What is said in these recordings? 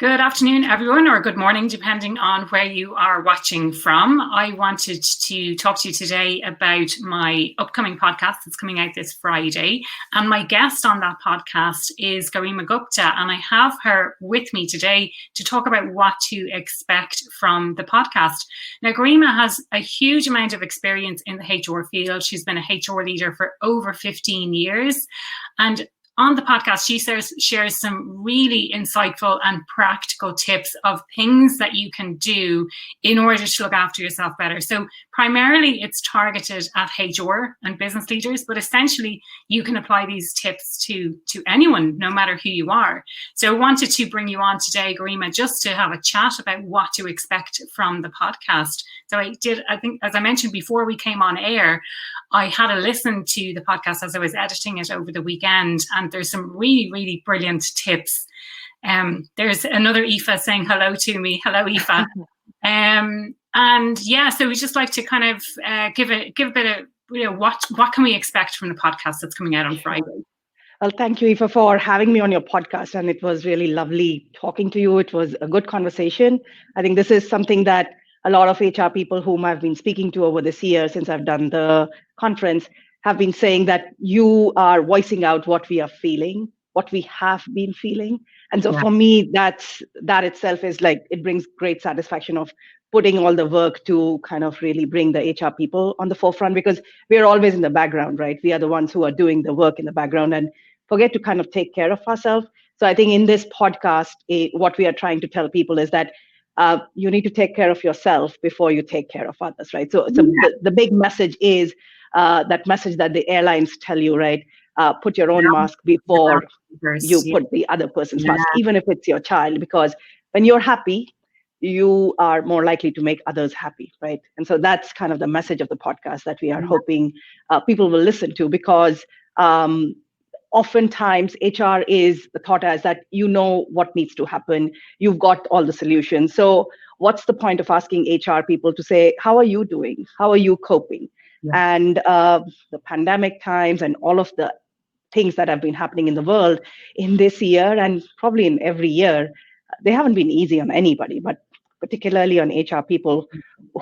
Good afternoon, everyone, or good morning, depending on where you are watching from. I wanted to talk to you today about my upcoming podcast that's coming out this Friday. And my guest on that podcast is Garima Gupta. And I have her with me today to talk about what to expect from the podcast. Now, Garima has a huge amount of experience in the HR field. She's been a HR leader for over 15 years. And on the podcast, she shares some really insightful and practical tips of things that you can do in order to look after yourself better. So primarily it's targeted at HR and business leaders, but essentially you can apply these tips to anyone, no matter who you are. So I wanted to bring you on today, Garima, just to have a chat about what to expect from the podcast. So I think, as I mentioned before we came on air, I had a listen to the podcast as I was editing it over the weekend, and there's some really, really brilliant tips. There's another Aoife saying hello to me. Hello, Aoife. And yeah, so we just like to kind of give a bit of, what can we expect from the podcast that's coming out on Friday? Well, thank you, Aoife, for having me on your podcast. And it was really lovely talking to you. It was a good conversation. I think this is something that a lot of HR people whom I've been speaking to over this year since I've done the conference have been saying that you are voicing out what we are feeling, what we have been feeling. And so for me, that itself is like, it brings great satisfaction of putting all the work to kind of really bring the HR people on the forefront, because we are always in the background, right? We are the ones who are doing the work in the background and forget to kind of take care of ourselves. So I think in this podcast, what we are trying to tell people is that you need to take care of yourself before you take care of others, right? So the big message is that message that the airlines tell you, right? Put your own mask before you put the other person's mask, even if it's your child, because when you're happy, you are more likely to make others happy, right? And so that's kind of the message of the podcast that we are hoping people will listen to, because oftentimes HR is thought as that you know what needs to happen, you've got all the solutions. So what's the point of asking HR people to say, how are you doing? How are you coping? And the pandemic times and all of the things that have been happening in the world in this year, and probably in every year, they haven't been easy on anybody, but particularly on HR people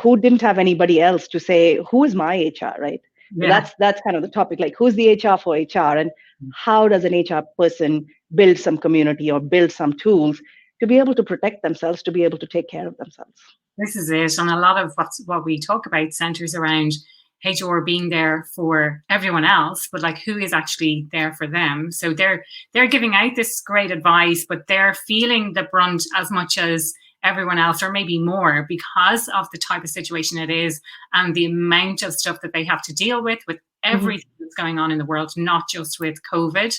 who didn't have anybody else to say, who is my HR, right? So that's kind of the topic, like who's the HR for HR, and how does an HR person build some community or build some tools to be able to protect themselves, to be able to take care of themselves. This is it. And a lot of what we talk about centers around HR being there for everyone else, but like who is actually there for them. So they're giving out this great advice, but they're feeling the brunt as much as everyone else, or maybe more, because of the type of situation it is and the amount of stuff that they have to deal with everything that's going on in the world, not just with COVID,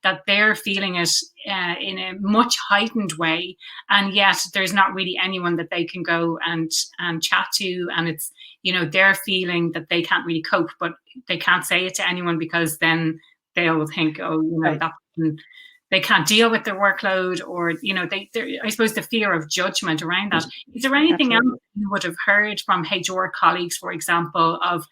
that they're feeling it in a much heightened way. And yet there's not really anyone that they can go and chat to. And it's, they're feeling that they can't really cope, but they can't say it to anyone, because then they'll think, they can't deal with their workload, or, I suppose the fear of judgment around that. Is there anything else you would have heard from HR colleagues, for example, of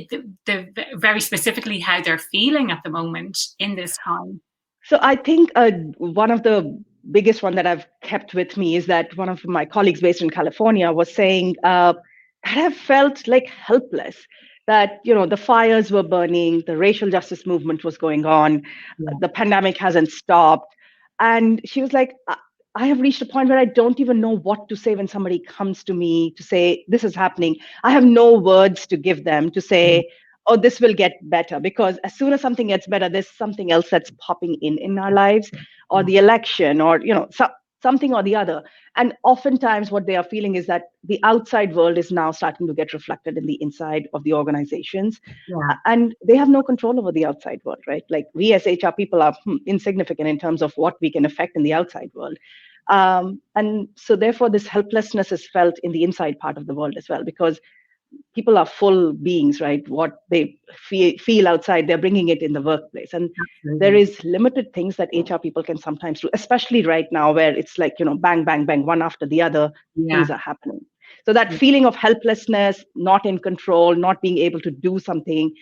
the very specifically how they're feeling at the moment in this time? So I think one of the biggest one that I've kept with me is that one of my colleagues based in California was saying, I have felt like helpless, that, the fires were burning, the racial justice movement was going on, the pandemic hasn't stopped. And she was like, I have reached a point where I don't even know what to say when somebody comes to me to say, this is happening. I have no words to give them to say, oh, this will get better, because as soon as something gets better, there's something else that's popping in our lives, or the election, or, something or the other. And oftentimes what they are feeling is that the outside world is now starting to get reflected in the inside of the organizations. And they have no control over the outside world, right? Like we as HR people are insignificant in terms of what we can affect in the outside world. And so therefore this helplessness is felt in the inside part of the world as well, because people are full beings, right? What they feel outside, they're bringing it in the workplace. And there is limited things that HR people can sometimes do, especially right now where it's like, bang, bang, bang, one after the other, things are happening. So that feeling of helplessness, not in control, not being able to do something,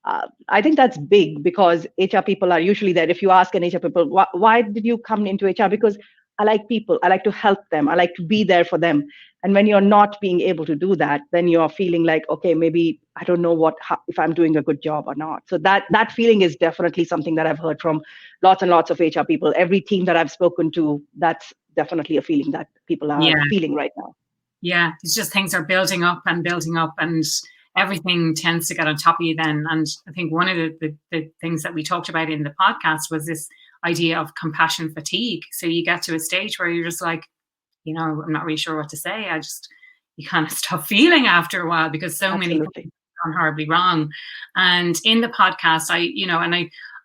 I think that's big, because HR people are usually there. If you ask an HR people, why did you come into HR? Because I like people. I like to help them. I like to be there for them. And when you're not being able to do that, then you're feeling like, okay, maybe I don't know if I'm doing a good job or not. So that feeling is definitely something that I've heard from lots and lots of HR people. Every team that I've spoken to, that's definitely a feeling that people are Yeah. feeling right now. Yeah. It's just things are building up and everything tends to get on top of you then. And I think one of the things that we talked about in the podcast was this idea of compassion fatigue. So you get to a stage where you're just like, I'm not really sure what to say. You kind of stop feeling after a while because so many things have gone horribly wrong. And in the podcast,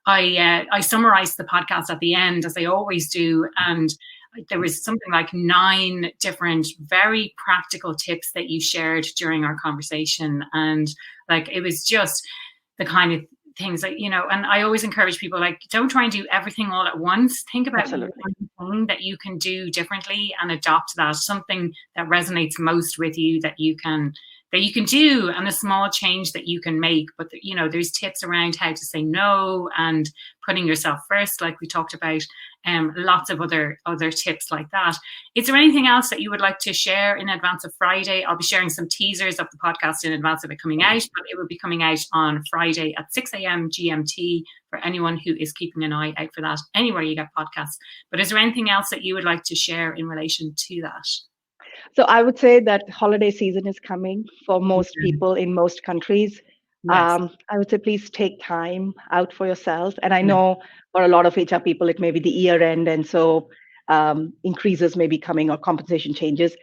I summarized the podcast at the end, as I always do. And there was something like 9 different, very practical tips that you shared during our conversation. And like, it was just the kind of things that, and I always encourage people, like, don't try and do everything all at once. Think about one thing that you can do differently and adopt that, something that resonates most with you that you can do, and a small change that you can make. But there's tips around how to say no and putting yourself first, like we talked about, lots of other tips like that. Is there anything else that you would like to share in advance of Friday? I'll be sharing some teasers of the podcast in advance of it coming out, but it will be coming out on Friday at 6 a.m. GMT for anyone who is keeping an eye out for that anywhere you get podcasts. But is there anything else that you would like to share in relation to that? So I would say that holiday season is coming for most people in most countries. Yes. I would say please take time out for yourself. And I know for a lot of HR people, it may be the year end, and so increases may be coming or compensation changes.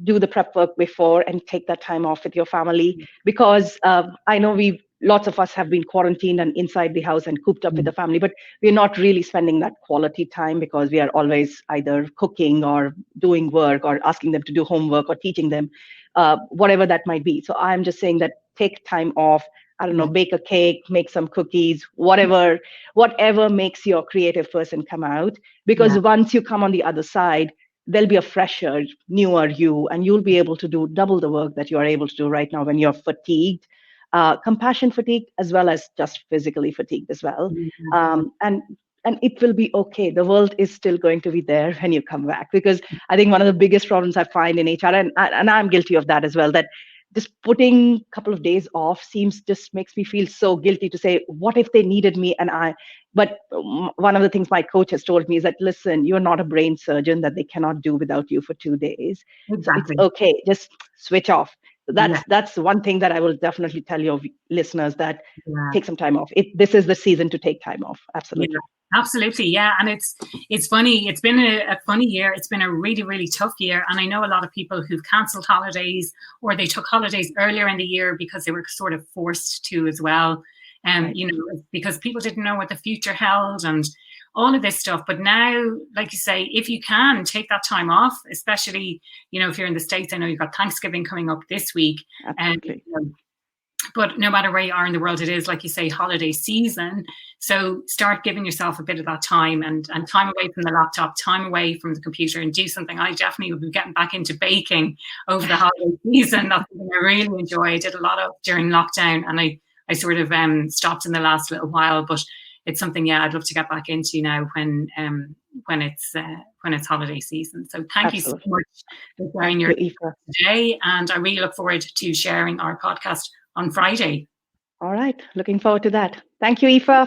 Do the prep work before and take that time off with your family, because I know lots of us have been quarantined and inside the house and cooped up with the family, but we're not really spending that quality time because we are always either cooking or doing work or asking them to do homework or teaching them, whatever that might be. So I'm just saying that take time off. I don't know, bake a cake, make some cookies, whatever makes your creative person come out. Because once you come on the other side, there'll be a fresher, newer you, and you'll be able to do double the work that you are able to do right now when you're fatigued, compassion fatigued, as well as just physically fatigued as well. And it will be okay. The world is still going to be there when you come back, because I think one of the biggest problems I find in HR, and I'm guilty of that as well, that just putting a couple of days off just makes me feel so guilty to say, what if they needed me? But one of the things my coach has told me is that, listen, you're not a brain surgeon that they cannot do without you for 2 days. Exactly. So it's okay. Just switch off. That's one thing that I will definitely tell your listeners, that take some time off. This is the season to take time off. Absolutely. Absolutely. Yeah. And it's funny. It's been a funny year. It's been a really, really tough year. And I know a lot of people who've cancelled holidays, or they took holidays earlier in the year because they were sort of forced to as well. And, because people didn't know what the future held and all of this stuff. But now, like you say, if you can take that time off, especially, if you're in the States, I know you've got Thanksgiving coming up this week. Absolutely. But no matter where you are in the world, it is, like you say, holiday season. So start giving yourself a bit of that time and time away from the laptop, time away from the computer, and do something. I definitely will be getting back into baking over the holiday season. That's something I really enjoy. I did a lot of during lockdown, and I sort of stopped in the last little while, but it's something, I'd love to get back into now when it's holiday season. So thank you so much for sharing your today, and I really look forward to sharing our podcast on Friday. All right. Looking forward to that. Thank you, Aoife.